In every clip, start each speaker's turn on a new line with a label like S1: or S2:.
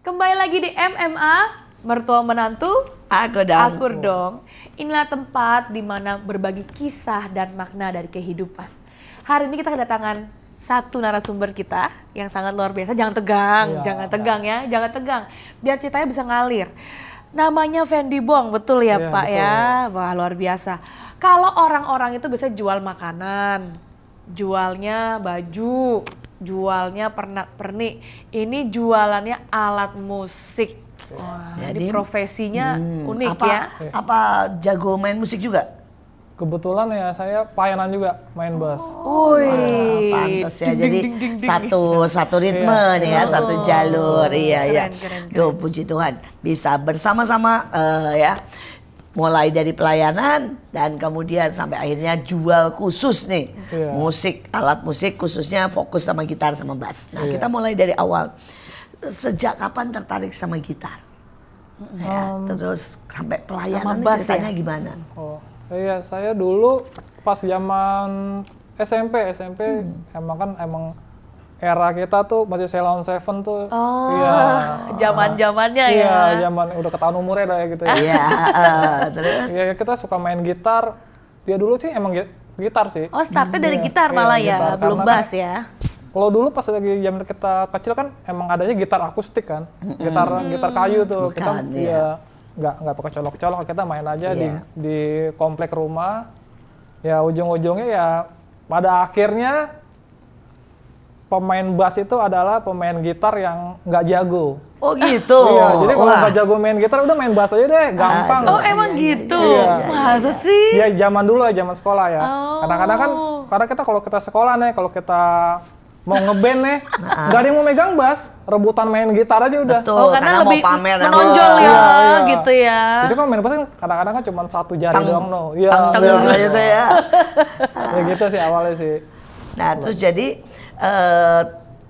S1: Kembali lagi di MMA, mertua menantu,
S2: Akur dong.
S1: akur dong. Inilah tempat di mana berbagi kisah dan makna dari kehidupan. Hari ini kita kedatangan satu narasumber kita yang sangat luar biasa. Jangan tegang, jangan tegang ya, jangan tegang. Biar ceritanya bisa ngalir. Namanya Fendi Bong, betul ya Pak
S3: betul.
S1: ya? Wah luar biasa. Kalau orang-orang itu bisa jual makanan, jualnya baju, jualnya pernak-pernik. Ini jualannya alat musik. Wah,
S2: Jadi,
S1: ini profesinya unik
S2: apa,
S1: ya.
S2: Apa jago main musik juga?
S3: Kebetulan ya saya pelayanan juga main bass.
S1: Wih,
S2: Pantes ya,
S1: ding,
S2: jadi
S1: ding, ding, ding.
S2: satu ritme nih ya, satu jalur. Iya, iya.
S1: Keren.
S2: Duh, puji Tuhan bisa bersama-sama ya. Mulai dari pelayanan dan kemudian sampai akhirnya jual khusus nih.
S3: Iya.
S2: Musik, alat musik khususnya fokus sama gitar sama bass. Nah,
S3: Iya.
S2: kita mulai dari awal. Sejak kapan tertarik sama gitar? Ya, terus sampai pelayanan
S1: Sama bass
S2: ceritanya
S1: ya?
S2: gimana?
S3: Oh, iya saya dulu pas zaman SMP emang era kita tuh masih Ceylon Seven tuh.
S1: Oh,
S3: Iya.
S1: zaman-zamannya ya.
S3: Iya, zaman udah ketahuan umurnya dah ya gitu ya.
S2: Iya, terus
S3: Iya, kita suka main gitar. Ya dulu sih emang gitar sih.
S1: Oh, startnya dari
S3: Iya,
S1: gitar
S3: iya,
S1: malah ya,
S3: gitar.
S1: belum
S3: Karena
S1: bass ya.
S3: Kalau dulu pas lagi zaman kita kecil kan emang adanya gitar akustik kan, gitar kayu tuh. Kita
S2: Bukan, iya.
S3: nggak pakai colok-colok, kita main aja
S2: Iya.
S3: di komplek rumah. Ya ujung-ujungnya ya pada akhirnya pemain bass itu adalah pemain gitar yang nggak jago.
S2: oh gitu.
S3: Iya, jadi kalau
S2: Wah.
S3: nggak jago main gitar udah main bass aja deh, gampang.
S1: Oh, emang gitu?
S3: iya.
S1: Masa sih?
S3: Ya zaman dulu ya, zaman sekolah ya.
S1: Oh.
S3: Kadang-kadang kan, karena kita kalau kita sekolah nih, kalau kita mau ngeband nih, nggak ada yang mau megang bass, rebutan main gitar aja udah.
S2: Betul,
S1: Oh, karena
S2: mau
S1: lebih
S2: pamer dan
S1: menonjol ya,
S3: Iya.
S1: gitu ya.
S3: Jadi kalau main bass kan kadang-kadang kan cuma satu jari doang no. Iya.
S2: Tanggung gitu ya.
S3: Ya gitu sih awalnya sih.
S2: Nah, terus jadi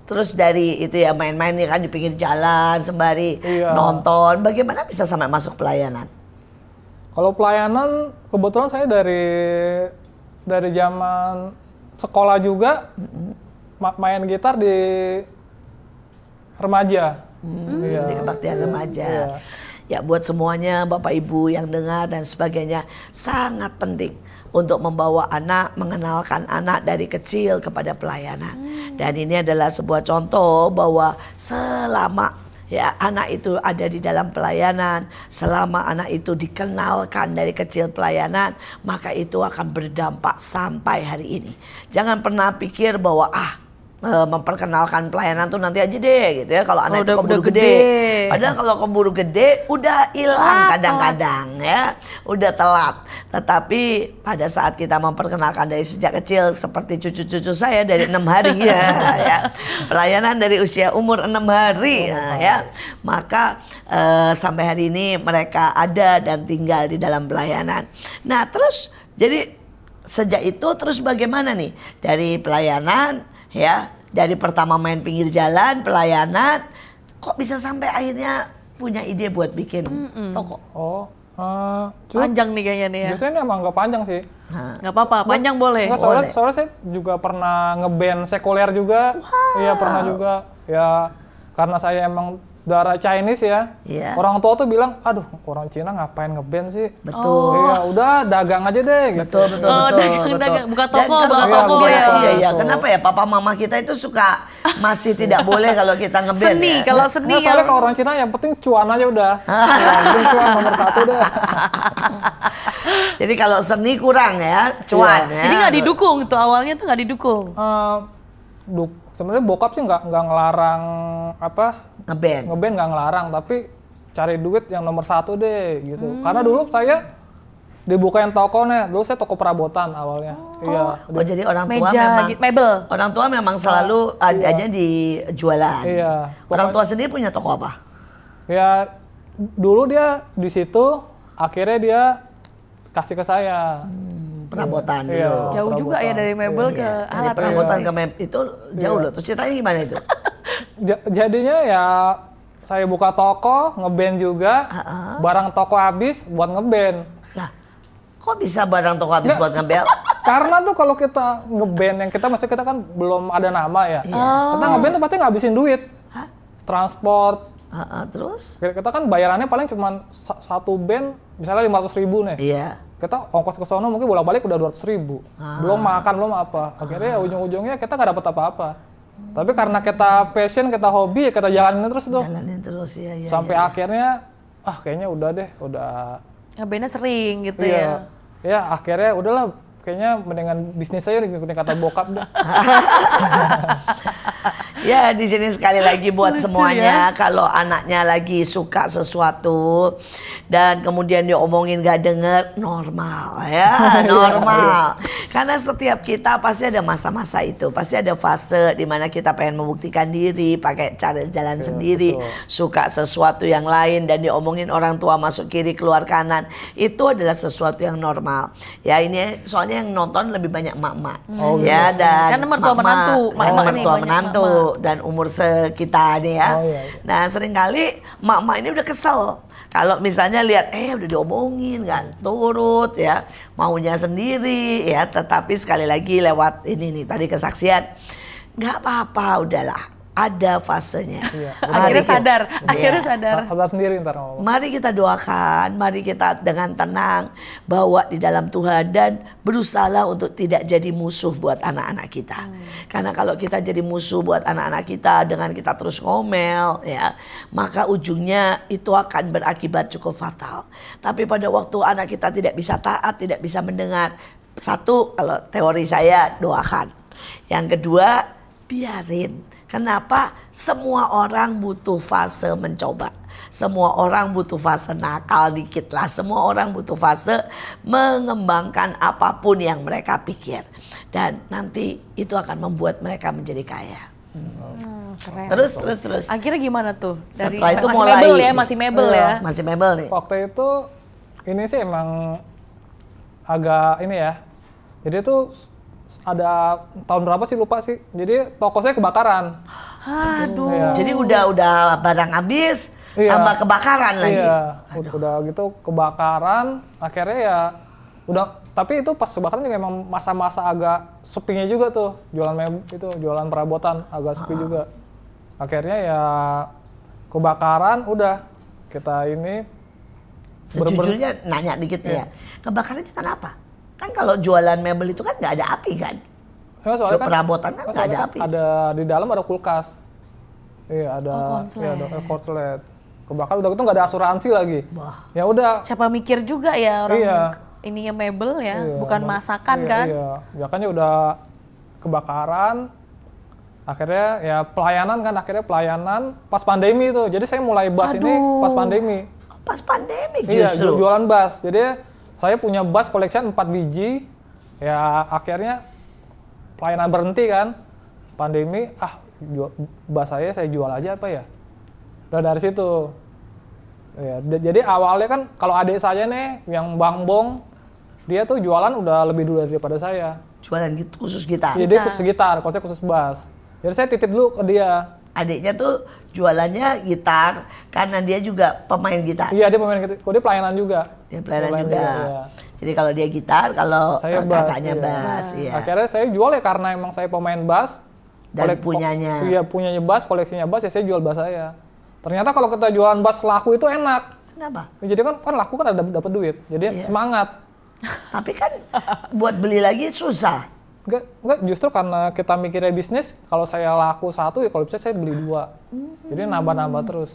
S2: terus dari itu ya main-main nih kan di pinggir jalan sembari
S3: Iya.
S2: nonton. Bagaimana bisa sampai masuk pelayanan?
S3: Kalau pelayanan kebetulan saya dari zaman sekolah juga main gitar di remaja. Iya.
S2: Di kebaktian remaja.
S3: Iya.
S2: Ya buat semuanya Bapak Ibu yang dengar dan sebagainya sangat penting untuk membawa anak, mengenalkan anak dari kecil kepada pelayanan. Dan ini adalah sebuah contoh bahwa selama ya anak itu ada di dalam pelayanan, selama anak itu dikenalkan dari kecil pelayanan, maka itu akan berdampak sampai hari ini. Jangan pernah pikir bahwa memperkenalkan pelayanan tuh nanti aja deh gitu ya kalau anak itu keburu
S1: udah
S2: gede.
S1: gede.
S2: Padahal kalau keburu gede udah hilang kadang-kadang ya, udah telat. Tetapi pada saat kita memperkenalkan dari sejak kecil seperti cucu-cucu saya dari 6 hari ya, pelayanan dari usia umur 6 hari ya, maka sampai hari ini mereka ada dan tinggal di dalam pelayanan. Nah terus jadi sejak itu terus bagaimana nih dari pelayanan ya, dari pertama main pinggir jalan pelayanan kok bisa sampai akhirnya punya ide buat bikin toko?
S3: Oh,
S1: Panjang nih kayaknya nih ya.
S3: justru ini emang nggak panjang sih.
S1: Nggak apa-apa, panjang boleh.
S3: Enggak, soalnya saya juga pernah ngeband sekuler juga. Iya pernah juga. Ya karena saya emang darah Chinese ya.
S2: Iya.
S3: Orang tua tuh bilang, aduh orang Cina ngapain ngeband sih?
S2: Betul.
S3: Iya udah dagang aja deh gitu.
S2: Betul.
S1: dagang. Buka
S2: Dan
S1: toko,
S2: kalau
S1: buka toko
S2: iya,
S1: ya.
S2: Iya, kenapa ya papa mama kita itu suka masih tidak boleh kalau kita ngeband
S1: Seni,
S2: ya?
S1: kalau seni
S3: Nggak, soalnya kalau orang Cina yang penting cuan aja udah. Yang penting cuan nomor 1 deh.
S2: Jadi kalau seni kurang ya, cuan ya.
S1: Jadi nggak didukung tuh, awalnya tuh nggak didukung.
S3: Sebenarnya bokap sih nggak ngelarang
S2: Ngeband.
S3: ngeband nggak ngelarang, tapi cari duit yang nomor 1 deh gitu. Karena dulu saya dibukain toko nih, dulu saya toko perabotan awalnya. Iya.
S2: Oh jadi orang tua
S1: Meja,
S2: memang
S1: mebel.
S2: orang tua memang selalu adanya di jualan.
S3: Iya.
S2: Orang tua sendiri punya toko apa?
S3: Ya dulu dia di situ, akhirnya dia kasih ke saya.
S2: Perabotan
S3: Iya.
S2: dulu.
S1: Jauh juga ya dari mebel ke
S2: Iya, dari
S1: alat
S2: perabotan
S1: musik.
S2: ke itu jauh loh. Terus ceritanya gimana itu?
S3: Jadinya ya saya buka toko, ngeband juga, barang toko habis buat ngeband.
S2: Lah, kok bisa barang toko habis buat ngeband?
S3: Karena tuh kalau kita ngeband yang maksudnya kita kan belum ada nama ya. Kita ngeband tuh pasti ngabisin duit. Transport.
S2: Terus?
S3: Kita kan bayarannya paling cuma satu band misalnya 500.000 nih.
S2: Iya.
S3: Kita ongkos ke sono mungkin bolak-balik udah 200.000. Belum makan, belum apa. Akhirnya ujung-ujungnya kita nggak dapat apa-apa. Tapi karena kita passion, kita hobi, ya kita jalanin terus tuh.
S2: Jalanin terus, ya.
S3: Sampai akhirnya, kayaknya udah deh,
S1: Ngebandnya sering gitu
S3: iya.
S1: ya.
S3: Ya akhirnya udahlah, kayaknya mendingan bisnis aja ngikutin kata bokap deh.
S2: Ya, di sini sekali lagi buat semuanya, kalau anaknya lagi suka sesuatu dan kemudian diomongin gak denger, normal ya, normal. Karena setiap kita pasti ada masa-masa itu, pasti ada fase di mana kita pengen membuktikan diri, pakai cara jalan sendiri, suka sesuatu yang lain dan diomongin orang tua masuk kiri keluar kanan, itu adalah sesuatu yang normal. Ya ini soalnya yang nonton lebih banyak emak-emak, ya dan
S1: karena mertua menantu,
S2: mertua menantu dan umur sekitar nih ya. Nah seringkali emak-emak ini udah kesel kalau misalnya lihat udah diomongin nggak turut ya, maunya sendiri ya, tetapi sekali lagi lewat ini nih tadi kesaksian, nggak apa-apa, udahlah. Ada fasenya.
S1: Akhirnya sadar,
S3: Sadar sendiri ntar.
S2: Mari kita doakan, mari kita dengan tenang bawa di dalam Tuhan dan berusahalah untuk tidak jadi musuh buat anak-anak kita. Karena kalau kita jadi musuh buat anak-anak kita dengan kita terus ngomel ya, maka ujungnya itu akan berakibat cukup fatal. Tapi pada waktu anak kita tidak bisa taat, tidak bisa mendengar, satu kalau teori saya doakan. Yang kedua biarin. Kenapa? Semua orang butuh fase mencoba. Semua orang butuh fase nakal dikit lah. Semua orang butuh fase mengembangkan apapun yang mereka pikir. Dan nanti itu akan membuat mereka menjadi kaya.
S1: Keren.
S2: Terus.
S1: Akhirnya gimana tuh? Dari
S2: Setelah itu
S1: masih
S2: mulai
S1: mebel ya, masih mebel ya.
S2: Masih mebel nih.
S3: Waktu itu ini sih emang agak ini ya. Jadi tuh ada tahun berapa sih lupa sih. Jadi toko saya kebakaran.
S1: Aduh.
S2: Jadi udah barang habis, tambah kebakaran lagi.
S3: Iya. Udah gitu kebakaran. Akhirnya ya udah. Tapi itu pas kebakaran juga emang masa-masa agak sepinya juga tuh. Jualan perabotan agak sepi juga. Akhirnya ya kebakaran udah kita ini.
S2: Sejujurnya nanya dikit ya. Kebakarannya kenapa? Kan kalau jualan mebel itu kan nggak ada api kan?
S3: Ya, soalnya
S2: perabotan kan nggak ada api.
S3: Ada di dalam ada kulkas. Iya ada.
S1: Konslet.
S3: Iya ada konslet. Kebakaran udah gitu nggak ada asuransi lagi.
S2: Wah.
S3: Ya udah.
S1: Siapa mikir juga ya orang ininya mebel ya, bukan masakan kan?
S3: Iya. Ya kan ya udah kebakaran. Akhirnya ya pelayanan pas pandemi itu. Jadi saya mulai bas ini pas pandemi.
S2: Pas pandemi
S3: Iya,
S2: justru.
S3: jualan bas. Jadi saya punya bas collection 4 biji, ya akhirnya pelayanan berhenti kan, pandemi, bas saya jual aja apa ya, udah dari situ. Ya, jadi awalnya kan kalau adik saya nih, yang Bang Bong, dia tuh jualan udah lebih dulu daripada saya.
S2: Jualan gitu, khusus gitar?
S3: Jadi khusus gitar, kalau saya khusus bas. Jadi saya titip dulu ke dia.
S2: Adiknya tuh jualannya gitar karena dia juga pemain gitar.
S3: Iya dia pemain gitar, kok dia pelayanan juga.
S2: Dia pelayanan juga. Iya. Jadi kalau dia gitar, kalau kakaknya bass. Iya.
S3: Akhirnya saya jual ya karena emang saya pemain bass.
S2: Dan punyanya.
S3: Iya punyanya bass, koleksinya bass ya saya jual bass saya. Ternyata kalau kita jualan bass laku itu enak.
S2: Kenapa?
S3: Jadi kan laku kan ada dapat duit. Jadi semangat.
S2: Tapi kan buat beli lagi susah.
S3: Enggak, justru karena kita mikirnya bisnis, kalau saya laku satu ya kalau bisa saya beli 2. Jadi nambah-nambah terus.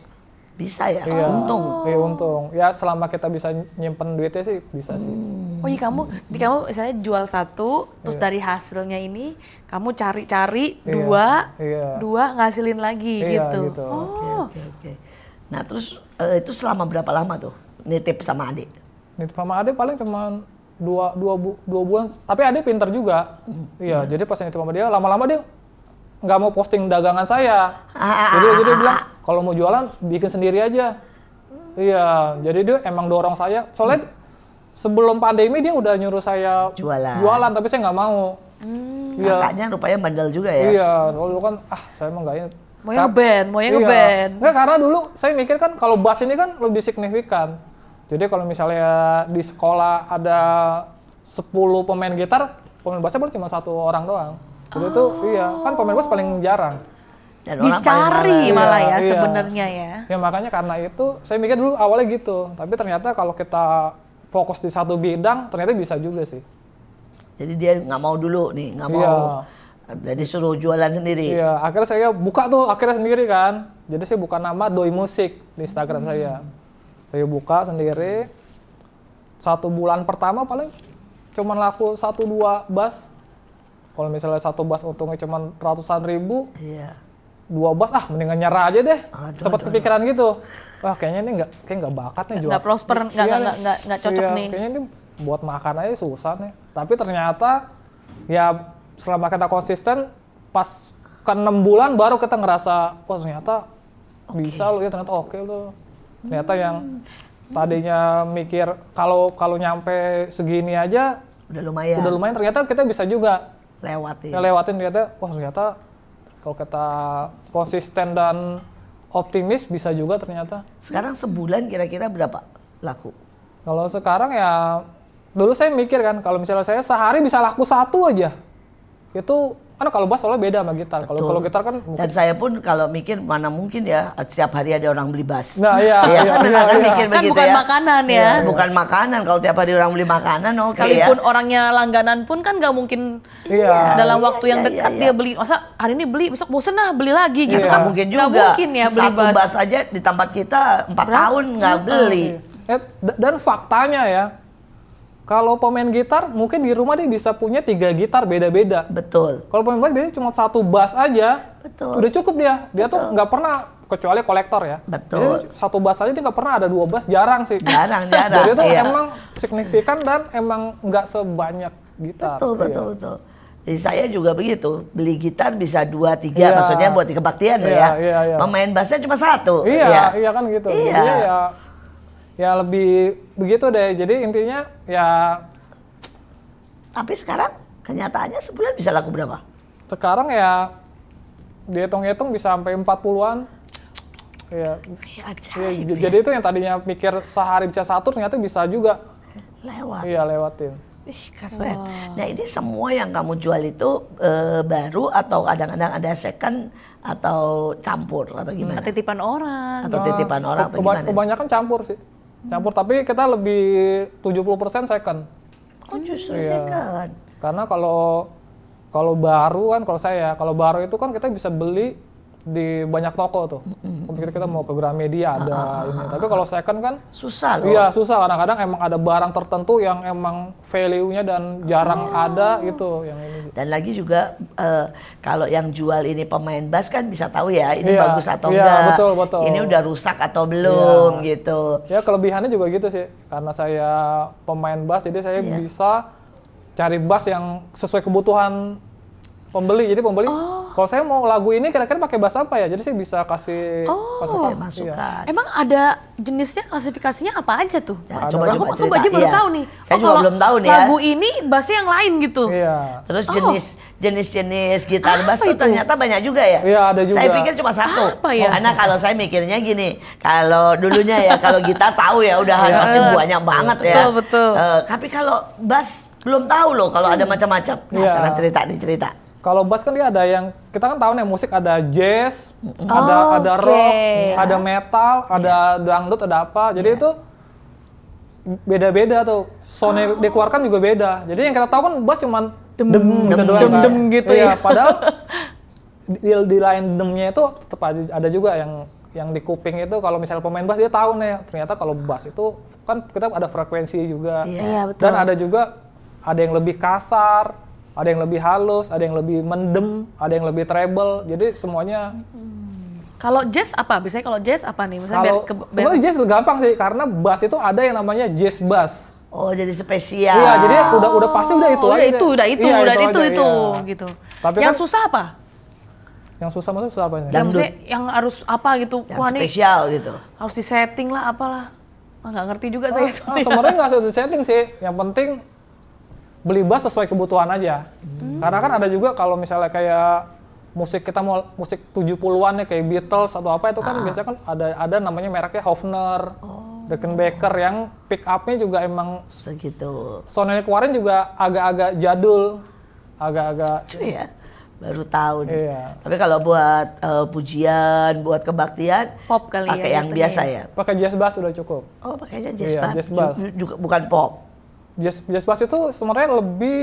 S2: Bisa ya?
S3: Iya,
S2: untung.
S3: Iya untung. Ya selama kita bisa nyimpen duitnya sih bisa sih.
S1: Oh iya kamu misalnya jual 1, terus dari hasilnya ini kamu cari-cari 2 ngasilin lagi gitu.
S2: Oke. Nah terus itu selama berapa lama tuh nitip sama adik?
S3: Nitip sama adik paling cuma 2 bulan. Tapi adik pinter juga. Iya, jadi pas nitip sama dia lama-lama dia nggak mau posting dagangan saya. Jadi dia bilang kalau mau jualan bikin sendiri aja. Iya, jadi dia emang dorong saya. Soalnya sebelum pandemi dia udah nyuruh saya jualan tapi saya nggak mau.
S2: Kakaknya rupanya bandel juga ya?
S3: Iya, lalu kan saya emang nggak ini.
S1: Maunya ngeband.
S3: Nggak, karena dulu saya mikir kan kalau bass ini kan lebih signifikan. Jadi kalau misalnya di sekolah ada 10 pemain gitar, pemain bassnya baru cuma 1 orang doang. Jadi itu iya, kan pemain bass paling jarang.
S2: Dan orang
S1: Dicari
S2: paling
S1: malah
S3: Iya,
S1: ya
S3: iya.
S1: sebenarnya ya.
S3: Ya makanya karena itu saya mikir dulu awalnya gitu. Tapi ternyata kalau kita fokus di satu bidang ternyata bisa juga sih.
S2: Jadi dia nggak mau dulu nih, nggak mau. Jadi suruh jualan sendiri.
S3: Iya, akhirnya saya buka tuh akhirnya sendiri kan. Jadi saya buka nama Doi Musik di Instagram saya. Saya buka sendiri. 1 bulan pertama paling cuman laku 1-2 bass. Kalau misalnya 1 bass untungnya cuman ratusan ribu,
S2: Iya.
S3: 2 bass mendingan nyerah aja deh.
S2: Aduh,
S3: Sempat kepikiran gitu. Wah, kayaknya ini nggak bakat nih jual.
S1: Nggak prosper, nggak cocok
S3: Iya,
S1: nih.
S3: Kayaknya ini buat makan aja susah nih. Tapi ternyata ya selama kita konsisten pas ke 6 bulan baru kita ngerasa wah ternyata bisa loh ya, ternyata oke loh. Ternyata yang tadinya mikir kalau nyampe segini aja
S2: Udah lumayan.
S3: udah lumayan, ternyata kita bisa juga
S2: Lewatin.
S3: lewatin. Ternyata wah ternyata kalau kita konsisten dan optimis bisa juga ternyata.
S2: Sekarang sebulan kira-kira berapa laku?
S3: Kalau sekarang ya dulu saya mikir kan kalau misalnya saya sehari bisa laku 1 aja. Itu kan kalau bass soalnya beda sama gitar. Kalau gitar kan
S2: Dan saya pun kalau mikir mana mungkin ya setiap hari ada orang beli bass.
S3: nah iya,
S2: Iya kan benar kan mikir
S1: Kan
S2: begitu
S1: bukan
S2: ya.
S1: makanan ya.
S2: Iya, bukan makanan. Kalau tiap hari orang beli makanan oke ya.
S1: Sekalipun orangnya langganan pun kan nggak mungkin
S3: Iya.
S1: dalam
S2: Iya,
S1: waktu yang
S2: iya,
S1: dekat
S2: iya.
S1: dia beli. Masa hari ini beli, besok bosen beli lagi gitu
S2: Itu
S1: kan.
S2: nggak mungkin juga.
S1: Nggak mungkin ya beli
S2: Satu
S1: bass.
S2: bass aja di tempat kita 4 tahun nggak beli.
S3: Dan faktanya ya, kalau pemain gitar mungkin di rumah dia bisa punya 3 gitar beda-beda.
S2: Betul.
S3: Kalau pemain bass biasanya cuma 1 bass aja,
S2: Betul.
S3: udah cukup dia. Dia tuh nggak pernah, kecuali kolektor ya.
S2: Betul.
S3: Jadi 1 bass aja dia nggak pernah ada 2 bass, jarang sih.
S2: Jarang.
S3: Jadi itu
S2: Iya.
S3: emang signifikan dan emang nggak sebanyak gitar.
S2: Betul.
S3: Iya.
S2: Jadi saya juga begitu, beli gitar bisa 2-3,
S3: Iya.
S2: maksudnya buat di kebaktian loh
S3: Iya,
S2: ya.
S3: iya.
S2: Memain bassnya cuma 1.
S3: Iya kan gitu.
S2: Iya.
S3: Jadinya ya lebih begitu deh. Jadi intinya ya
S2: Tapi sekarang kenyataannya sebulan bisa laku berapa?
S3: sekarang ya dihitung-hitung bisa sampai 40-an. Iya.
S2: Ya,
S3: Iya,
S2: ajaib ya.
S3: jadi itu yang tadinya pikir sehari bisa 1 ternyata bisa juga.
S2: Lewat.
S3: Iya, lewatin.
S2: Ih, keren. Nah ini semua yang kamu jual itu baru atau kadang-kadang ada second atau campur atau gimana?
S1: Titipan orang.
S2: Atau titipan orang atau gimana?
S3: Kebanyakan campur sih. Campur, tapi kita lebih 70% second.
S2: Oh justru
S3: Iya.
S2: second.
S3: Karena kalau baru kan kalau baru itu kan kita bisa beli di banyak toko tuh. Mungkin kita mau ke Gramedia ada ini. Tapi kalau second kan
S2: Susah loh.
S3: iya susah, kadang-kadang emang ada barang tertentu yang emang value-nya dan jarang ada gitu yang ini.
S2: Dan lagi juga kalau yang jual ini pemain bass kan bisa tahu ya ini
S3: Iya,
S2: bagus atau
S3: iya,
S2: enggak.
S3: betul.
S2: Ini udah rusak atau belum gitu.
S3: Ya kelebihannya juga gitu sih. Karena saya pemain bass jadi saya bisa cari bass yang sesuai kebutuhan pembeli. Jadi pembeli kalau saya mau lagu ini kira-kira pakai bass apa ya? Jadi saya bisa kasih
S2: Kasih
S3: Iya.
S2: masukan.
S1: Emang ada jenisnya, klasifikasinya apa aja tuh?
S2: Ya,
S3: Ada.
S2: coba
S1: Aku
S2: cerita.
S1: aja baru
S2: Iya.
S1: tahu nih.
S2: Saya juga
S1: kalau
S2: belum tahu nih ya.
S1: Lagu ini bassnya yang lain gitu.
S3: Iya.
S2: Terus jenis gitar bass
S1: Apa
S2: tuh
S1: itu?
S2: ternyata banyak juga ya?
S3: Iya, ada juga.
S2: Saya pikir cuma satu.
S1: Apa ya?
S2: Karena kalau saya mikirnya gini, kalau dulunya ya kalau gitar tahu ya udah pasti banyak banget ya.
S1: Betul.
S2: Tapi kalau bass belum tahu loh kalau ada macam-macam. Nah,
S3: Iya.
S2: sekarang cerita.
S3: Kalau bass kan dia ada yang kita kan tahu nih musik ada jazz, ada
S1: oke.
S3: rock, ada metal, ada dangdut, ada apa. Jadi itu beda-beda tuh. Sound yang dikeluarkan juga beda. Jadi yang kita tahu kan bass cuman dem gitu doang kan.
S1: dem gitu
S3: Iya,
S1: ya.
S3: padahal di lain demnya itu tetap ada juga yang di kuping itu kalau misalnya pemain bass dia tahu nih ternyata kalau bass itu kan kita ada frekuensi juga.
S1: Iya, betul.
S3: Dan ada juga ada yang lebih kasar, ada yang lebih halus, ada yang lebih mendem, ada yang lebih treble. Jadi semuanya.
S1: Kalau jazz apa? Biasanya kalau jazz apa nih? Misalnya
S3: Kalau sebenarnya jazz gampang sih karena bass itu ada yang namanya jazz bass.
S2: Oh, jadi spesial.
S3: Iya, jadi udah pasti udah itu aja.
S1: itu
S3: Iya,
S1: itu
S3: aja, iya.
S1: gitu.
S3: Tapi
S1: Yang
S3: kan-
S1: susah apa?
S3: Yang susah maksudnya susah apanya?
S1: Yang
S2: Dangdut.
S1: maksudnya yang harus apa gitu?
S2: Yang
S1: Wah nih
S2: spesial gitu.
S1: harus disetting lah apalah. Nggak ngerti juga saya.
S3: Sebenarnya nggak usah setting sih. Yang penting beli bass sesuai kebutuhan aja. Karena kan ada juga kalau misalnya kayak musik kita mau musik 70-an ya kayak Beatles atau apa itu kan biasanya kan ada namanya mereknya Hofner, Rickenbacker yang pick up-nya juga emang
S2: segitu.
S3: sound yang keluarin juga agak-agak jadul, agak-agak
S2: Lucu ya, baru tahu nih.
S3: Iya.
S2: Tapi kalau buat pujian, buat kebaktian,
S1: Pop kali
S2: pakai
S1: ya,
S2: yang
S1: gitu
S2: biasa
S1: nih.
S2: ya.
S3: pakai jazz bass udah cukup.
S2: Oh, pakainya jazz
S3: Iya,
S2: bass.
S3: jazz bass.
S2: Juga bukan pop.
S3: Jazz bass itu sebenarnya lebih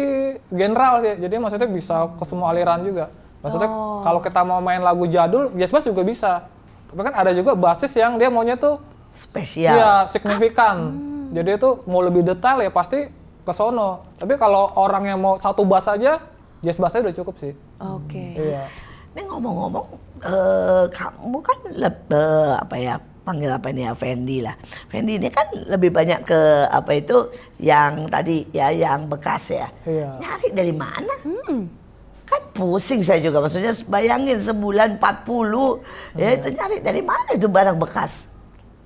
S3: general sih, jadi maksudnya bisa ke semua aliran juga. Maksudnya kalau kita mau main lagu jadul, jazz bass juga bisa. Tapi kan ada juga basis yang dia maunya tuh
S2: Spesial.
S3: iya signifikan. Jadi itu mau lebih detail ya pasti ke sono. Tapi kalau orang yang mau satu bass aja, jazz bassnya udah cukup sih.
S1: Oke.
S3: Iya.
S2: Ini ngomong-ngomong, kamu kan apa ya, panggil apa ini ya, Fendi lah. Fendi ini kan lebih banyak ke apa itu yang tadi ya, yang bekas ya.
S3: Iya.
S2: Nyari dari mana? Kan pusing saya juga, maksudnya bayangin sebulan 40, ya itu nyari dari mana itu barang bekas?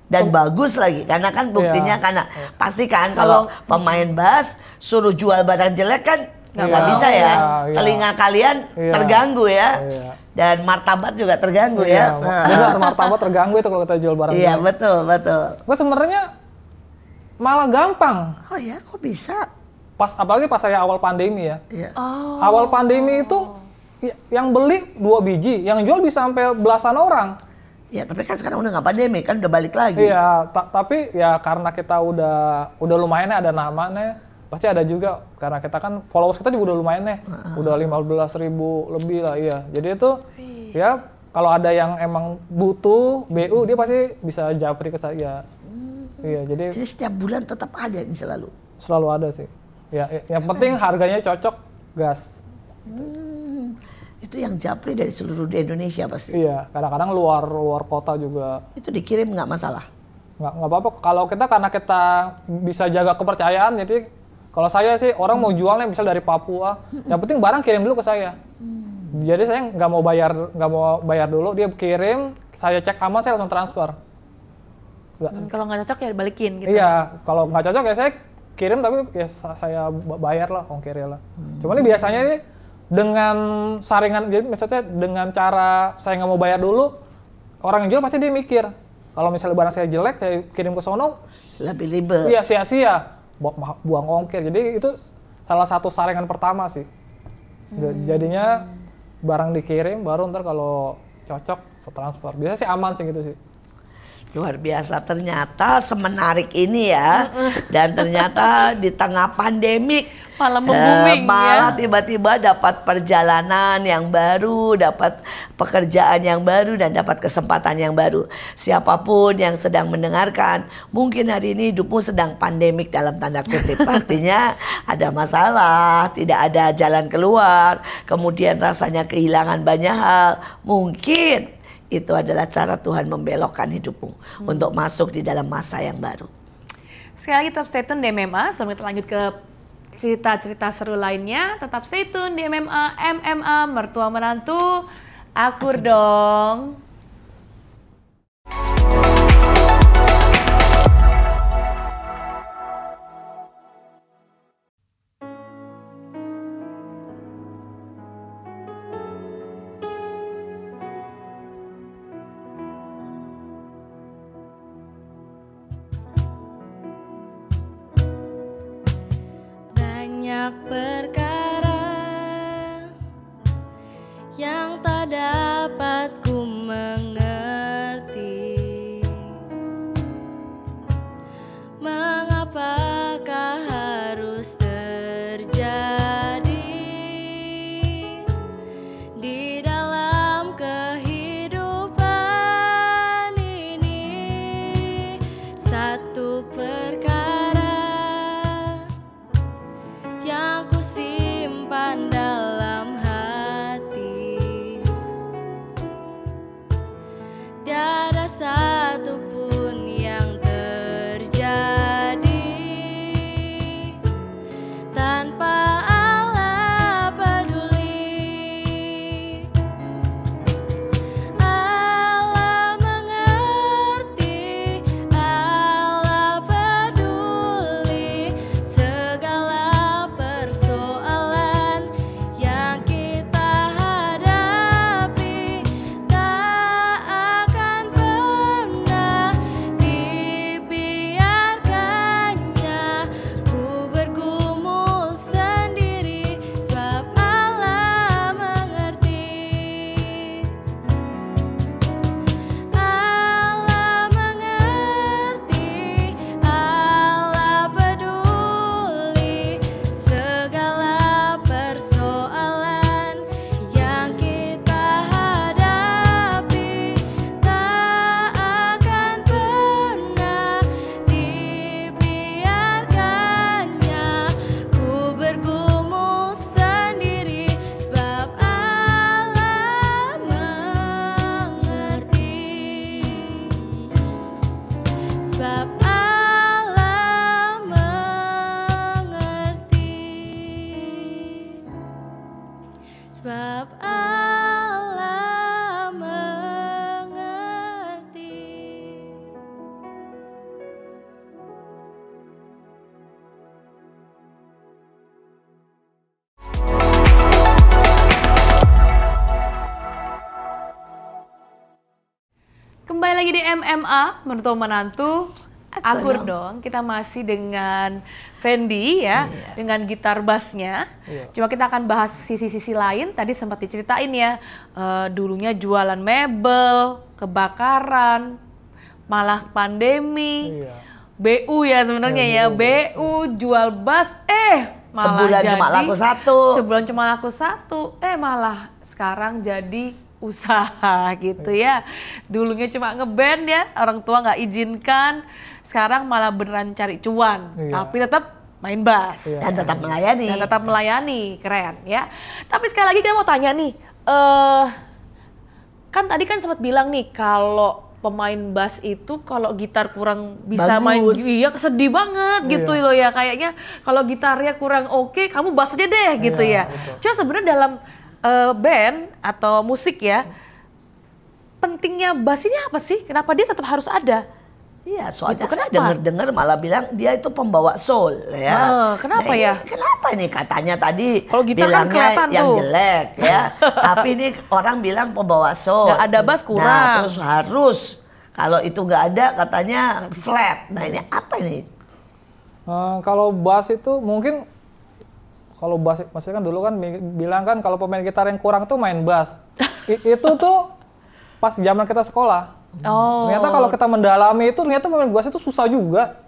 S2: Dan bagus lagi, karena kan buktinya
S3: Iya.
S2: karena pasti kan kalau pemain bass suruh jual barang jelek kan nggak bisa ya.
S3: Iya, iya.
S2: Telinga kalian
S3: Iya.
S2: terganggu ya.
S3: Iya.
S2: Dan martabat juga terganggu ya.
S3: Benar, martabat terganggu itu kalau kita jual barang.
S2: Iya,
S3: jelek.
S2: betul, betul.
S3: Gue sebenarnya malah gampang.
S2: Oh ya, kok bisa?
S3: Apalagi pas saya awal pandemi ya.
S2: Iya.
S1: Oh.
S3: Awal pandemi itu yang beli 2 biji, yang jual bisa sampai belasan orang.
S2: Ya, tapi kan sekarang udah nggak pandemi, kan udah balik lagi.
S3: Iya, tapi ya karena kita udah lumayan ada namanya, pasti ada juga karena kita kan followers kita juga udah lumayan nih, udah 15.000 lebih lah, iya. Jadi itu ya kalau ada yang emang butuh BU dia pasti bisa japri ke saya. Iya, jadi
S2: Jadi setiap bulan tetap ada nih selalu.
S3: selalu ada sih. Ya, yang penting harganya cocok, gas.
S2: Itu yang japri dari seluruh di Indonesia pasti.
S3: Iya, kadang-kadang luar kota juga.
S2: Itu dikirim nggak masalah.
S3: Nggak apa-apa. Kalau kita karena kita bisa jaga kepercayaan, jadi kalau saya sih orang mau jualnya misal dari Papua, yang penting barang kirim dulu ke saya. Jadi saya nggak mau bayar dulu, dia kirim, saya cek aman, saya langsung transfer.
S1: Kalau nggak cocok ya balikin gitu.
S3: Iya, kalau nggak cocok ya saya kirim tapi ya saya bayar lah ongkirnya lah. Cuman ini biasanya nih dengan saringan, jadi misalnya dengan cara saya nggak mau bayar dulu, orang yang jual pasti dia mikir, kalau misalnya barang saya jelek, saya kirim ke sono,
S2: Lebih ribet.
S3: iya sia-sia, buang ongkir. Jadi itu salah satu saringan pertama sih. Jadinya barang dikirim, baru ntar kalau cocok, transfer. Biasanya sih aman sih gitu sih.
S2: Luar biasa, ternyata semenarik ini ya. Dan ternyata di tengah pandemik
S1: Malah membooming
S2: malah
S1: ya.
S2: tiba-tiba dapat perjalanan yang baru, dapat pekerjaan yang baru, dan dapat kesempatan yang baru. Siapapun yang sedang mendengarkan, mungkin hari ini hidupmu sedang pandemik dalam tanda kutip. Artinya ada masalah, tidak ada jalan keluar, kemudian rasanya kehilangan banyak hal. Mungkin itu adalah cara Tuhan membelokkan hidupmu untuk masuk di dalam masa yang baru.
S1: Sekali lagi tetap stay tune di MMA, sebelum kita lanjut ke cerita-cerita seru lainnya, tetap stay tune di MMA Mertua Menantu, akur dong.
S4: Banyak perkara yang tak dapat ku mengerti. Mengapakah harus terjadi di dalam kehidupan ini? Satu perkara yang ku
S1: lagi di MMA, Mertua Menantu. Akur dong, kita masih dengan Fendi ya, dengan gitar bassnya. Cuma kita akan bahas sisi-sisi lain, tadi sempat diceritain ya, dulunya jualan mebel, kebakaran, malah pandemi, BU ya sebenarnya ya, BU jual bass, malah
S2: Sebulan
S1: jadi
S2: cuma laku 1.
S1: Sebulan cuma laku 1, malah sekarang jadi usaha gitu ya. Dulunya cuma ngeband ya, orang tua nggak izinkan. Sekarang malah beneran cari cuan, tapi tetap main bass.
S2: Dan tetap melayani.
S1: Dan tetap melayani, keren ya. Tapi sekali lagi kita mau tanya nih, kan tadi kan sempat bilang nih kalau pemain bass itu kalau gitar kurang bisa main, iya sedih banget gitu loh ya. Kayaknya kalau gitarnya kurang oke, kamu bass aja deh gitu ya. Cuma sebenarnya dalam band atau musik ya, pentingnya bass ini apa sih? Kenapa dia tetap harus ada?
S2: Iya, soalnya
S1: Gitu,
S2: saya
S1: kenapa?
S2: dengar malah bilang dia itu pembawa soul ya.
S1: Kenapa
S2: ini,
S1: ya?
S2: Kenapa ini katanya tadi
S1: Kalau gitar kan
S2: bilangnya
S1: kelihatan
S2: yang
S1: tuh.
S2: jelek ya. Tapi ini orang bilang pembawa soul.
S1: Nggak ada bass kurang.
S2: Nah, terus harus kalau itu nggak ada katanya flat. Nah, ini apa ini?
S3: Kalau bass itu mungkin, kalau bass maksudnya kan dulu kan bilang kan kalau pemain gitar yang kurang tuh main bass. Itu tuh pas zaman kita sekolah. Ternyata kalau kita mendalami itu ternyata pemain bass itu susah juga.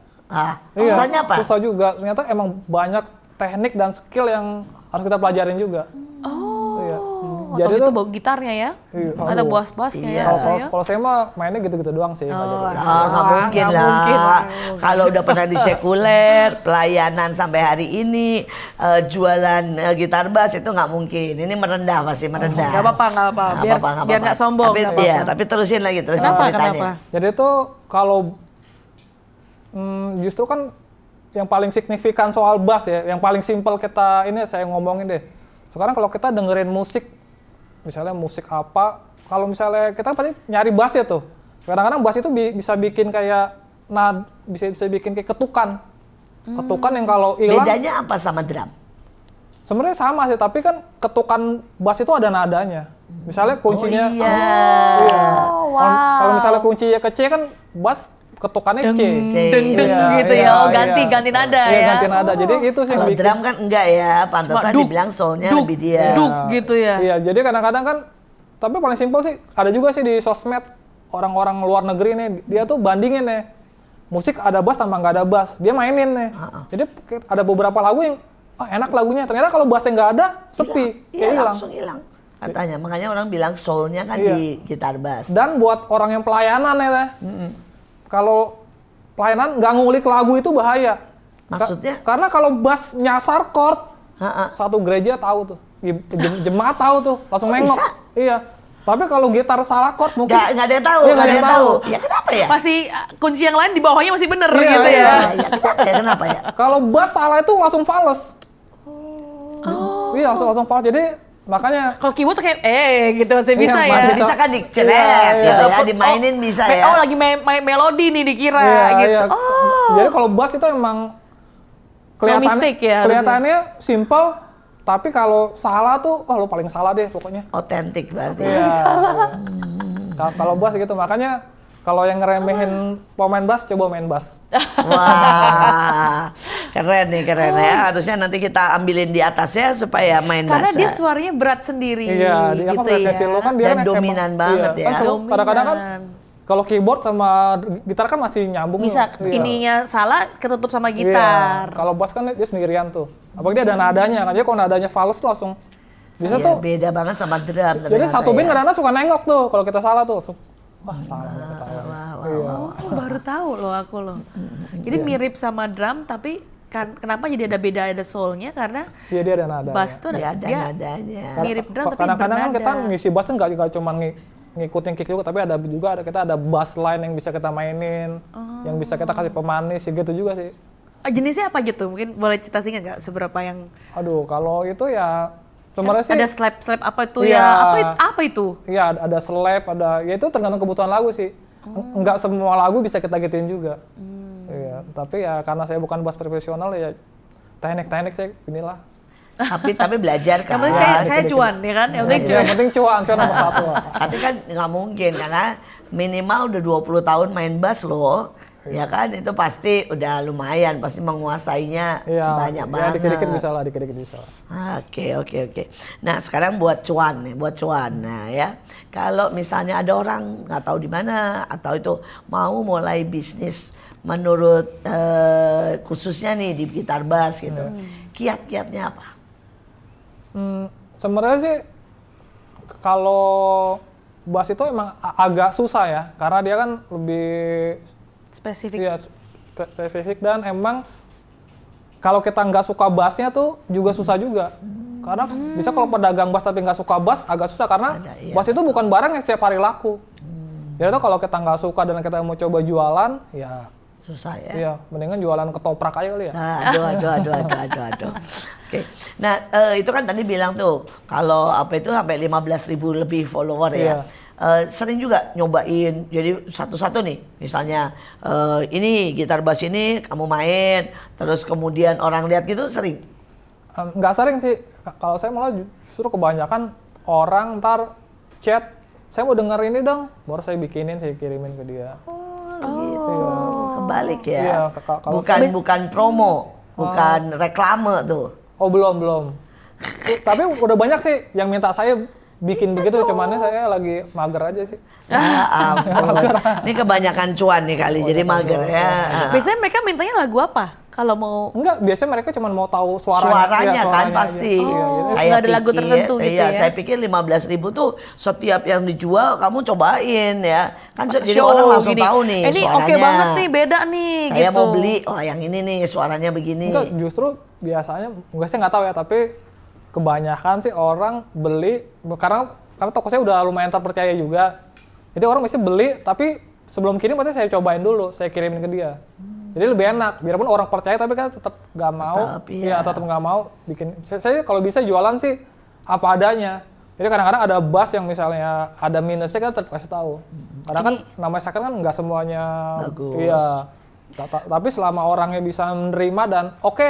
S2: Susahnya apa?
S3: Susah juga. Ternyata emang banyak teknik dan skill yang harus kita pelajarin juga.
S1: Atau itu bawa gitarnya ya?
S3: Iya.
S1: Atau bass-bassnya ya?
S3: Kalau saya mah mainnya gitu-gitu doang sih.
S2: Nggak mungkin
S1: nggak
S2: lah.
S1: mungkin.
S2: Kalau udah pernah di sekuler, pelayanan sampai hari ini, jualan gitar bass itu nggak mungkin. Ini merendah pasti merendah.
S1: Nggak apa-apa, nggak apa-apa. Biar nggak sombong.
S2: Tapi,
S1: nggak apa-apa.
S2: iya, tapi terusin lagi, terusin ceritanya.
S1: Kenapa?
S3: Jadi itu kalau justru kan yang paling signifikan soal bass ya, yang paling simpel kita ini saya ngomongin deh. Sekarang kalau kita dengerin musik, misalnya musik apa, kalau misalnya kita pasti nyari bass ya tuh. Kadang-kadang bass itu bisa bikin kayak bisa bikin kayak ketukan. Ketukan yang kalau hilang.
S2: Bedanya apa sama drum?
S3: Sebenarnya sama sih, tapi kan ketukan bass itu ada nadanya. Misalnya kuncinya kalau misalnya kuncinya ke C kan bass ketukannya C.
S1: Deng gitu ya. Ganti nada ya.
S3: Ganti nada. Jadi itu sih
S2: Kalau
S3: yang bikin.
S2: drum kan enggak ya, pantesan dibilang soulnya lebih dia.
S1: Duk gitu ya.
S3: Iya, jadi kadang-kadang kan, tapi paling simpel sih, ada juga sih di sosmed, orang-orang luar negeri nih, dia tuh bandingin nih, musik ada bass sama nggak ada bass, dia mainin nih. Jadi ada beberapa lagu yang, enak lagunya, ternyata kalau bassnya nggak ada, sepi,
S2: Iya,
S3: kayak hilang.
S2: langsung hilang. Katanya, makanya orang bilang soulnya kan di gitar bass.
S3: Dan buat orang yang pelayanan ya, kalau pelayanan nggak ngulik lagu itu bahaya.
S2: Maksudnya?
S3: Karena kalau bass nyasar chord, satu gereja tahu tuh, jemaat tahu tuh, langsung nengok.
S2: bisa?
S3: Iya. Tapi kalau gitar salah chord mungkin
S2: Nggak ada yang tahu,
S3: Iya,
S2: nggak ada yang tahu. Ya kenapa ya?
S1: Pasti kunci yang lain di bawahnya masih bener
S3: Iya,
S1: gitu ya.
S2: Iya, kenapa ya?
S3: kalau bass salah itu langsung fals. Iya, langsung fals. Jadi makanya
S1: Kalau keyboard tuh kayak gitu masih bisa ya.
S2: Masih bisa kan diceret
S3: Iya,
S2: gitu
S3: iya.
S2: ya, dimainin bisa ya.
S1: Lagi main melodi nih dikira gitu.
S3: iya. Jadi kalau bass itu emang
S1: mistake ya,
S3: kelihatannya simple, tapi kalau salah tuh, lo paling salah deh pokoknya.
S2: Otentik berarti.
S3: Iya. Kalau bass gitu, makanya kalau yang ngeremehin pemain bass, coba main bass.
S2: Wah, keren nih, keren ya. Harusnya nanti kita ambilin di atasnya supaya main
S1: Karena
S2: bass.
S1: dia suaranya berat sendiri
S3: Iya, dia
S1: gitu
S3: kan versi lo kan dia
S2: Dan
S3: kan
S2: dominan
S3: emang-
S2: banget ya.
S3: Kan kadang-kadang kan
S1: Dominan.
S3: kalau keyboard sama gitar kan masih nyambung.
S1: Bisa
S3: Iya.
S1: ininya salah ketutup sama
S3: Iya.
S1: gitar.
S3: Kalau bass kan dia sendirian tuh. Apalagi dia ada nadanya kan. Jadi kalau nadanya fals tuh langsung bisa
S2: Iya,
S3: tuh.
S2: beda banget sama drum.
S3: Jadi
S2: ternyata
S3: satu band
S2: ya.
S3: kadang-kadang suka nengok tuh kalau kita salah tuh. Langsung, wah salah. Iya.
S1: Baru tahu loh aku loh. Jadi mirip sama drum tapi kenapa jadi ada beda, ada soul-nya karena
S3: Iya dia ada nadanya.
S1: bass tuh
S2: Dia ada
S1: dia
S2: nadanya.
S1: mirip drum tapi
S3: Kadang-kadang kan
S1: bernada.
S3: kita ngisi bass tuh nggak cuma ngikutin kick juga, tapi ada juga kita ada bass line yang bisa kita mainin, yang bisa kita kasih pemanis gitu juga sih.
S1: Jenisnya apa gitu? Mungkin boleh cerita singkat nggak seberapa yang
S3: Aduh, kalau itu ya sebenarnya sih
S1: ada slap apa itu
S3: Iya.
S1: ya? Apa itu?
S3: Iya, ada slap, ada ya itu tergantung kebutuhan lagu sih. Enggak semua lagu bisa kita gituin juga. Iya, tapi ya karena saya bukan bass profesional ya teknik-teknik saya inilah.
S2: Tapi belajar kan.
S1: Yang penting saya cuan ya kan, yang penting
S3: Yang
S1: cuan.
S3: penting cuan nomor satu.
S2: Tapi kan nggak mungkin karena minimal udah 20 tahun main bass loh. Ya kan itu pasti udah lumayan, pasti menguasainya
S3: Iya,
S2: banyak
S3: ya,
S2: banget.
S3: dikit-dikit bisa lah, dikit-dikit bisa.
S2: Oke. Nah sekarang buat cuan nih, buat cuan. Nah ya, kalau misalnya ada orang nggak tahu di mana atau itu mau mulai bisnis menurut khususnya nih di gitar bass gitu, kiat-kiatnya apa?
S3: Sebenarnya sih kalau bass itu emang agak susah ya, karena dia kan lebih
S1: Spesifik.
S3: iya, spesifik dan emang kalau kita nggak suka bassnya tuh juga susah juga. Karena bisa kalau pedagang bass tapi nggak suka bass agak susah karena
S2: Iya.
S3: bass itu bukan barang yang setiap hari laku. Jadi tuh kalau kita nggak suka dan kita mau coba jualan, ya
S2: Susah ya.
S3: iya mendingan jualan ketoprak aja kali ya.
S2: Aduh. Oke. Nah, itu kan tadi bilang tuh kalau apa itu sampai 15.000 lebih follower ya.
S3: Iya.
S2: Sering juga nyobain. Jadi satu-satu nih. Misalnya ini gitar bass ini kamu main, terus kemudian orang lihat gitu sering.
S3: Nggak sering sih. Kalau saya malah justru kebanyakan orang ntar chat, saya mau denger ini dong, baru saya bikinin, saya kirimin ke dia.
S2: Gitu. Kebalik ya.
S3: Iya, kalau
S2: bukan promo, bukan reklame tuh.
S3: Oh belum. Tapi udah banyak sih yang minta saya bikin begitu, cuman saya lagi mager aja sih.
S2: Ya ampun. Ini kebanyakan cuan nih kali, jadi mager ya.
S1: Biasanya mereka mintanya lagu apa? Kalau mau
S3: Enggak, biasanya mereka cuma mau tahu suaranya.
S2: Suaranya
S3: Iya,
S2: kan
S3: aja.
S2: pasti.
S3: Iya, gitu.
S1: nggak ada lagu tertentu gitu
S2: iya,
S1: ya?
S2: Saya pikir 15.000 tuh setiap yang dijual kamu cobain ya. Kan jadi
S1: show
S2: orang langsung
S1: gini.
S2: tahu nih
S1: Ini
S2: suaranya.
S1: oke banget nih, beda nih
S2: Saya
S1: gitu.
S2: mau beli, oh yang ini nih suaranya begini.
S3: Enggak, justru biasanya, enggak saya nggak tahu ya, tapi kebanyakan sih orang beli karena toko saya udah lumayan terpercaya juga. Jadi orang mesti beli, tapi sebelum kirim pasti saya cobain dulu, saya kirimin ke dia. Jadi lebih enak, biarpun orang percaya tapi kan tetap nggak mau.
S2: Tetap, iya.
S3: Tetap nggak mau bikin. Saya kalau bisa jualan sih apa adanya. Jadi kadang-kadang ada bass yang misalnya ada minusnya kan tetap kasih tahu. Karena kan namanya second kan nggak semuanya
S2: Bagus.
S3: Iya. Tapi selama orangnya bisa menerima dan oke,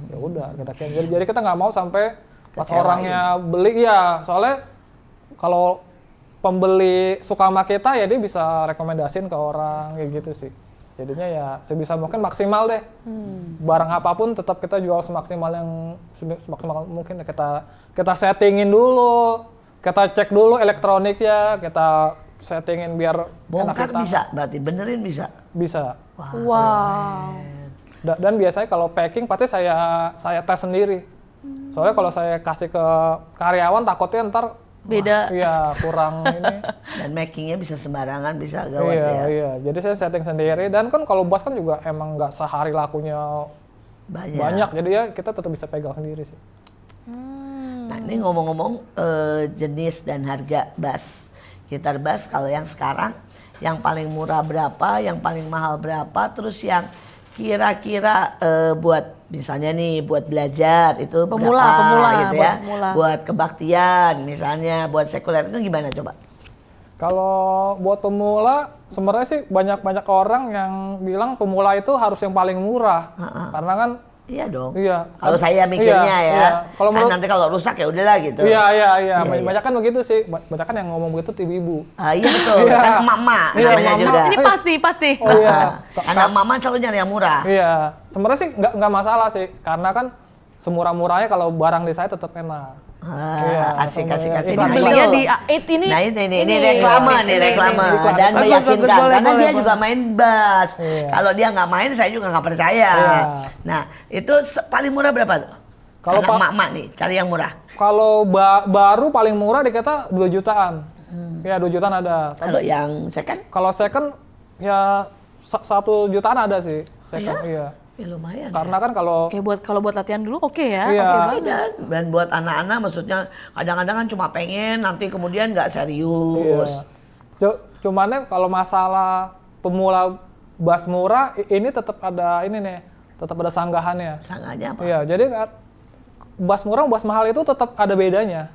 S3: ya udah kita kirim. Jadi kita nggak mau sampai pas
S2: Kecewain.
S3: orangnya beli ya. Soalnya kalau pembeli suka sama kita ya dia bisa rekomendasiin ke orang kayak gitu sih. Jadinya ya sebisa mungkin maksimal deh. Barang apapun tetap kita jual semaksimal semaksimal mungkin. Kita settingin dulu, kita cek dulu elektroniknya, kita settingin biar
S2: Bongkar
S3: enak di
S2: bisa,
S3: tangan.
S2: berarti benerin bisa.
S3: Bisa.
S1: Wow.
S3: Dan biasanya kalau packing pasti saya tes sendiri. Soalnya kalau saya kasih ke karyawan takutnya ntar
S1: Beda.
S3: iya kurang ini.
S2: Dan makingnya bisa sembarangan, bisa gawat ya.
S3: Iya. Jadi saya setting sendiri dan kan kalau bass kan juga emang nggak sehari lakunya banyak. Jadi ya kita tetap bisa pegang sendiri sih.
S2: Nah ini ngomong-ngomong jenis dan harga bass. Gitar bass kalau yang sekarang yang paling murah berapa, yang paling mahal berapa, terus yang kira-kira buat misalnya nih buat belajar itu
S1: Pemula,
S2: berapa gitu
S1: buat
S2: ya.
S1: pemula.
S2: Buat kebaktian misalnya, buat sekuler itu gimana coba?
S3: Kalau buat pemula sebenarnya sih banyak orang yang bilang pemula itu harus yang paling murah. Karena kan
S2: Iya dong.
S3: iya.
S2: Kalau saya mikirnya ya,
S3: iya. Kalau
S2: kan nanti kalau rusak ya udahlah gitu.
S3: Iya. Banyak kan begitu sih. Banyak kan yang ngomong begitu tuh ibu-ibu.
S2: Iya betul,
S3: Iya.
S2: kan emak-emak
S3: Iya,
S2: namanya
S3: emak-emak.
S2: juga.
S1: Ini pasti.
S3: Oh iya.
S2: Anak mama selalu nyari yang murah.
S3: Iya. Sebenarnya sih nggak masalah sih. Karena kan semurah-murahnya kalau barang di saya tetap enak. Iya,
S2: Asik.
S3: iklan.
S2: Nah,
S1: Belinya
S2: itu.
S1: di ini.
S2: Nah ini reklame nih reklame
S3: Iklan.
S2: dan
S1: Bagus,
S2: meyakinkan
S1: boleh,
S2: karena dia
S1: boleh.
S2: juga main bass.
S3: Iya.
S2: Kalau dia nggak main saya juga nggak percaya.
S3: Iya.
S2: Nah itu paling murah berapa tuh?
S3: Kalau
S2: Kalau
S3: Pak-
S2: emak-emak nih cari yang murah.
S3: Kalau baru paling murah di kita 2 jutaan. Ya 2 jutaan ada.
S2: Kalau yang second?
S3: Kalau second ya 1 jutaan ada sih. Second, iya.
S2: Ya lumayan.
S3: Karena kan kalau
S1: Kalau buat latihan dulu oke ya.
S3: Iya.
S1: Oke
S2: Ya.
S1: banget.
S2: Dan buat anak-anak maksudnya kadang-kadang kan cuma pengen nanti kemudian nggak serius.
S3: Cuman kalau masalah pemula bass murah ini tetap ada ini nih, tetap ada sanggahannya.
S2: Sangatnya apa?
S3: Iya, jadi bass murah, bass mahal itu tetap ada bedanya.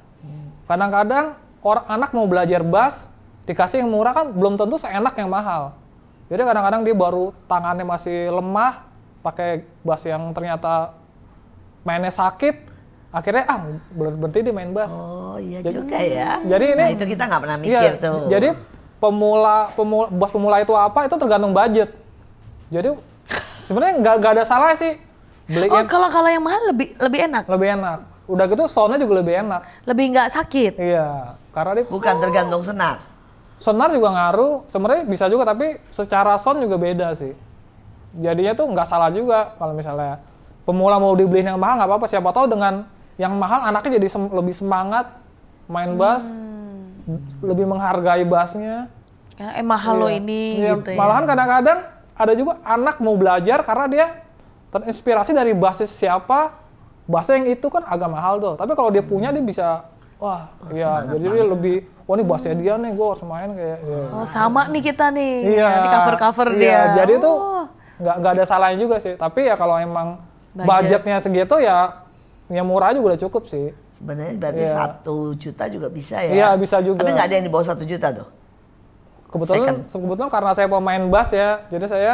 S3: Kadang-kadang orang anak mau belajar bass dikasih yang murah kan belum tentu seenak yang mahal. Jadi kadang-kadang dia baru tangannya masih lemah, pakai bass yang ternyata mainnya sakit, akhirnya berhenti dia main bass.
S2: Oh iya juga ya.
S3: Jadi ini,
S2: nah itu kita nggak pernah mikir
S3: iya,
S2: tuh.
S3: Jadi bass pemula itu apa? Itu tergantung budget. Jadi sebenarnya nggak ada salah sih.
S1: Oh kalau yang mahal lebih enak.
S3: Lebih enak. Udah gitu soundnya juga lebih enak.
S1: Lebih nggak sakit.
S3: Iya, karena dia
S2: Bukan tergantung senar.
S3: sonar juga ngaruh. Sebenarnya bisa juga, tapi secara sound juga beda sih. Jadinya tuh nggak salah juga kalau misalnya pemula mau dibeliin yang mahal nggak apa-apa. Siapa tahu dengan yang mahal anaknya jadi lebih semangat main bass, lebih menghargai bassnya.
S1: Ya, mahal lo ini
S3: Iya,
S1: gitu ya.
S3: malahan kadang-kadang ada juga anak mau belajar karena dia terinspirasi dari bassis siapa, bassnya yang itu kan agak mahal tuh. Tapi kalau dia punya dia bisa, wah, ya jadi dia lebih, wah ini bassnya dia nih, gue harus main kayak. Ya.
S1: Oh sama nih kita nih,
S3: Iya,
S1: nanti cover-cover
S3: iya,
S1: dia.
S3: jadi tuh
S1: Oh.
S3: nggak ada salahnya juga sih. Tapi ya kalau emang budgetnya segitu ya murah juga udah cukup sih.
S2: Sebenarnya berarti
S3: Iya.
S2: 1 juta juga bisa ya.
S3: Iya, bisa juga.
S2: Tapi nggak ada yang di bawah 1 juta tuh.
S3: Kebetulan karena saya pemain bass ya, jadi saya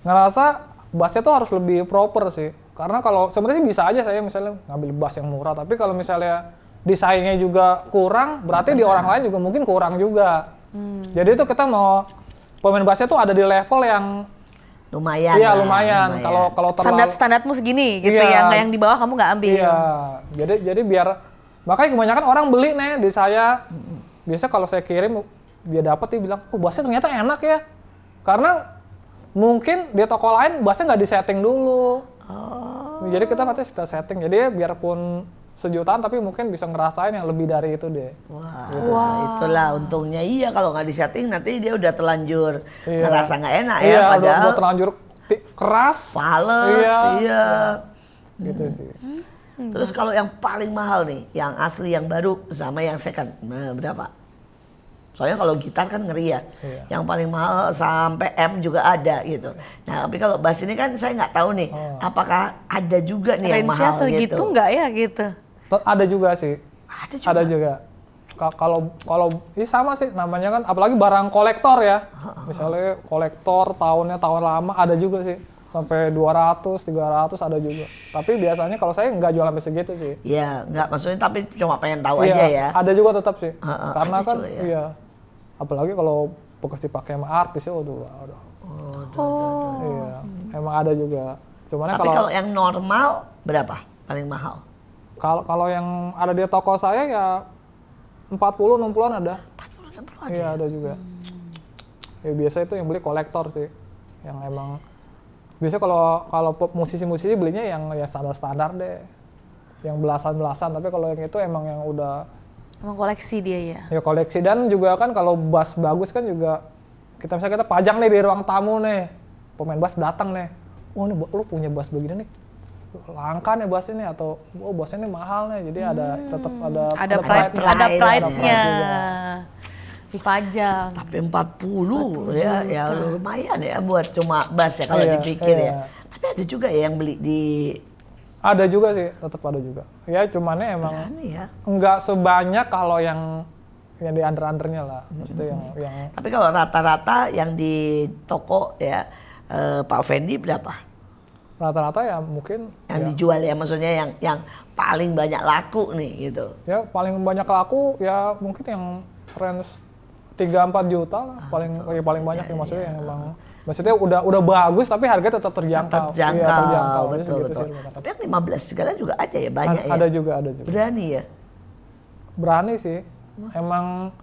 S3: ngerasa bassnya tuh harus lebih proper sih. Karena kalau sebenarnya bisa aja saya misalnya ngambil bass yang murah, tapi kalau misalnya desainnya juga kurang, berarti di orang lain juga mungkin kurang juga. Jadi itu kita mau pemain bassnya tuh ada di level yang
S2: Lumayan.
S3: iya
S2: lah,
S3: lumayan. Kalau terlalu
S1: Standarmu segini gitu
S3: Iya.
S1: ya, nggak yang di bawah kamu nggak ambil.
S3: iya. Jadi biar makanya kebanyakan orang beli nih di saya. Biasa kalau saya kirim dia dapat dia bilang, "Oh, bassnya ternyata enak ya." Karena mungkin di toko lain bassnya nggak disetting dulu. Jadi kita katanya kita setting. Jadi biarpun sejutaan tapi mungkin bisa ngerasain yang lebih dari itu deh.
S2: Wah, itulah untungnya. Iya, kalau nggak disetting nanti dia udah terlanjur
S3: Iya.
S2: ngerasa nggak enak ya.
S3: Iya,
S2: Padahal
S3: udah terlanjur keras.
S2: fales, iya.
S3: Gitu sih.
S2: Terus kalau yang paling mahal nih, yang asli, yang baru sama yang second, nah, berapa? Soalnya kalau gitar kan ngeri ya, yang paling mahal sampai M juga ada gitu. Nah tapi kalau bass ini kan saya nggak tahu nih, apakah ada juga nih yang
S1: Range-nya
S2: mahal
S1: segitu
S2: gitu?
S1: nggak ya gitu?
S3: Ada juga sih.
S2: Ada juga.
S3: Ada juga. Kalau ini sama sih namanya kan, apalagi barang kolektor ya. Misalnya kolektor tahun lama ada juga sih. Sampai 200, 300 ada juga. Tapi biasanya kalau saya nggak jual sampai segitu sih.
S2: Iya, nggak maksudnya tapi cuma pengen tahu
S3: Iya,
S2: aja ya.
S3: ada juga tetap sih. Karena
S2: ada
S3: kan
S2: juga ya.
S3: iya. Apalagi kalau bekas dipakai sama artis ya waduh. Iya, emang ada juga. Cuman
S2: Tapi kalau yang normal berapa paling mahal?
S3: kalau yang ada di toko saya ya 40 60-an ada.
S2: 40, 60 ada.
S3: Iya, ada juga. Ya biasa itu yang beli kolektor sih. Yang emang biasa kalau musisi-musisi belinya yang ya standar-standar deh. Yang belasan-belasan, tapi kalau yang itu emang yang udah
S1: Emang koleksi dia ya.
S3: ya koleksi. Dan juga kan kalau bass bagus kan juga misalnya kita pajang nih di ruang tamu nih. Pemain bass datang nih. Wah, ini lu punya bass begini nih. Langka nih bass ini atau bassnya ini mahal nih. Jadi tetap ada
S1: pride-nya.
S3: juga.
S1: Dipajang.
S2: Tapi 40 ya lumayan ya buat cuma bass ya kalau
S3: Iya,
S2: dipikir
S3: iya.
S2: ya. Tapi ada juga ya yang beli di
S3: Ada juga sih, tetap ada juga. Ya cumannya emang
S2: berani ya.
S3: nggak sebanyak kalau yang di under-undernya lah. Maksudnya yang
S2: Tapi kalau rata-rata yang di toko ya Pak Fendi berapa?
S3: rata-rata ya mungkin
S2: Yang
S3: ya,
S2: dijual ya maksudnya yang paling banyak laku nih gitu.
S3: ya paling banyak laku ya mungkin yang range 3-4 juta lah paling banyak ya maksudnya yang emang maksudnya udah bagus tapi harga tetap terjangkau.
S2: Terjangkau,
S3: Iya, terjangkau. Jadi
S2: betul
S3: segitu
S2: betul.
S3: sih rata-rata.
S2: Tapi yang 15 segala juga ada ya banyak ya.
S3: Ada juga.
S2: Berani ya.
S3: Berani sih. Emang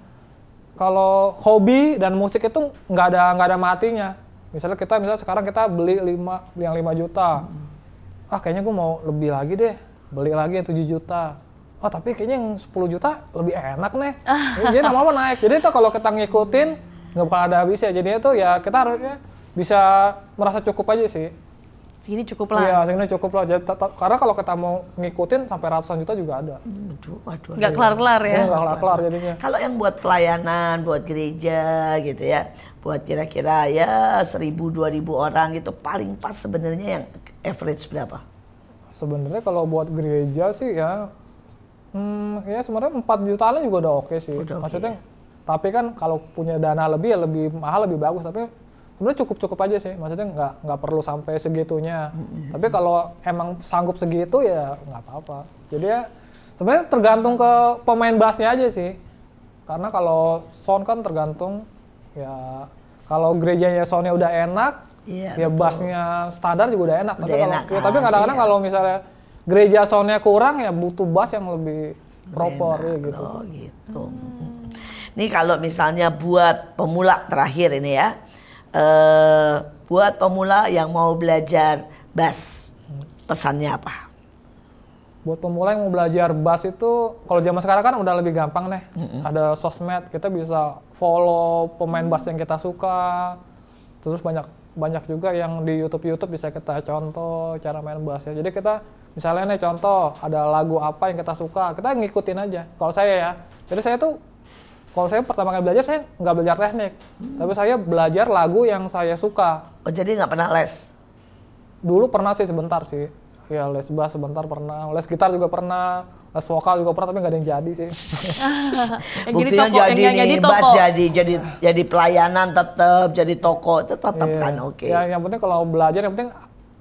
S3: kalau hobi dan musik itu nggak ada matinya. Misalnya sekarang kita beli 5 juta. Kayaknya gue mau lebih lagi deh. Beli lagi yang 7 juta. Tapi kayaknya yang 10 juta lebih enak nih. Jadi lama-lama naik. Jadi itu kalau kita ngikutin nggak bakal ada habisnya. Jadinya tuh ya kita harusnya bisa merasa cukup aja sih.
S1: Segini cukup lah.
S3: Iya, segini cukup lah. Karena kalau kita mau ngikutin sampai ratusan juta juga ada.
S2: Waduh.
S1: Nggak kelar-kelar ya.
S3: Nggak kelar-kelar jadinya.
S2: Kalau yang buat pelayanan, buat gereja gitu ya, buat kira-kira ya 1.000-2.000 orang gitu paling pas sebenarnya yang average berapa?
S3: Sebenarnya kalau buat gereja sih ya, ya sebenarnya 4 jutaan juga udah oke sih.
S2: Udah oke,
S3: Maksudnya, tapi kan kalau punya dana lebih ya lebih mahal lebih bagus. Tapi sebenarnya cukup aja sih, maksudnya nggak perlu sampai segitunya. Tapi kalau emang sanggup segitu ya nggak apa-apa. Jadi ya sebenarnya tergantung ke pemain bassnya aja sih, karena kalau sound kan tergantung ya, kalau gerejanya soundnya udah enak, ya bassnya standar juga udah enak. Tapi kadang-kadang kalau misalnya gereja soundnya kurang ya butuh bass yang lebih proper ya gitu.
S2: Gitu. Nih kalau misalnya buat pemula terakhir ini ya, buat pemula yang mau belajar bass, pesannya apa?
S3: Buat pemula yang mau belajar bass itu, kalau zaman sekarang kan udah lebih gampang nih. Ada sosmed, kita bisa follow pemain bass yang kita suka. Terus banyak juga yang di YouTube bisa kita contoh cara main bassnya. Jadi kita misalnya nih contoh, ada lagu apa yang kita suka, kita ngikutin aja. Kalau saya ya, jadi saya tuh, kalau saya pertama kali belajar, saya nggak belajar teknik. Tapi saya belajar lagu yang saya suka.
S2: Oh jadi nggak pernah les?
S3: Dulu pernah sih sebentar sih. Ya les bass sebentar pernah, les gitar juga pernah, les vokal juga pernah, tapi nggak ada yang jadi sih.
S2: Buktinya jadi bass jadi pelayanan tetap, jadi toko itu tetap kan oke.
S3: Ya yang penting kalau belajar, yang penting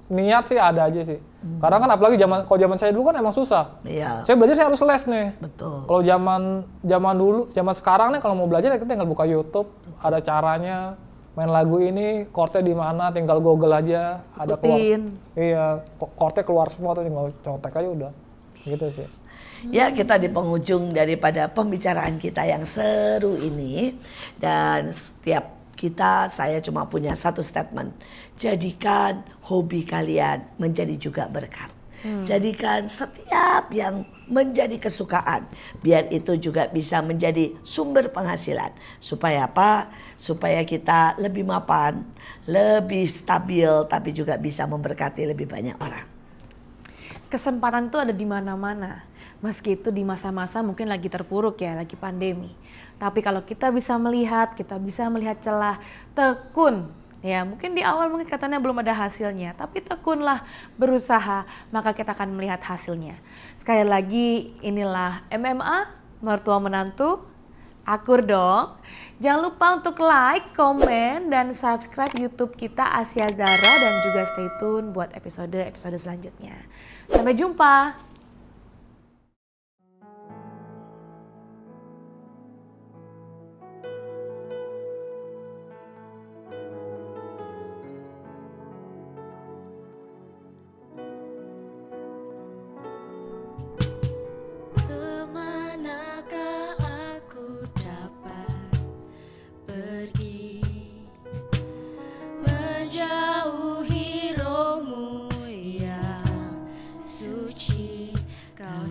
S3: niat sih ada aja sih. Karena kan apalagi kalau zaman saya dulu kan emang susah.
S2: Iya.
S3: Saya belajar saya harus les nih.
S2: Betul.
S3: Kalau zaman sekarang nih kalau mau belajar ya kita tinggal buka YouTube, ada caranya main lagu ini, chordnya di mana, tinggal Google aja, ada keluar. Iya, chordnya keluar semua, tuh tinggal contek aja udah. Gitu sih.
S2: Ya kita di penghujung daripada pembicaraan kita yang seru ini, dan setiap kita, saya cuma punya satu statement. Jadikan hobi kalian menjadi juga berkat. Jadikan setiap yang menjadi kesukaan, biar itu juga bisa menjadi sumber penghasilan. Supaya apa? Supaya kita lebih mapan, lebih stabil, tapi juga bisa memberkati lebih banyak orang.
S1: Kesempatan itu ada di mana-mana. Meski itu di masa-masa mungkin lagi terpuruk ya, lagi pandemi. Tapi kalau kita bisa melihat celah, tekun. Ya mungkin di awal mungkin katanya belum ada hasilnya, tapi tekunlah, berusaha, maka kita akan melihat hasilnya. Sekali lagi inilah MMA, mertua menantu, akur dong. Jangan lupa untuk like, komen, dan subscribe YouTube kita Asia Dara, dan juga stay tune buat episode selanjutnya. Sampai jumpa.
S4: Kemanakah aku dapat pergi, menjauhi rohmu yang suci, kau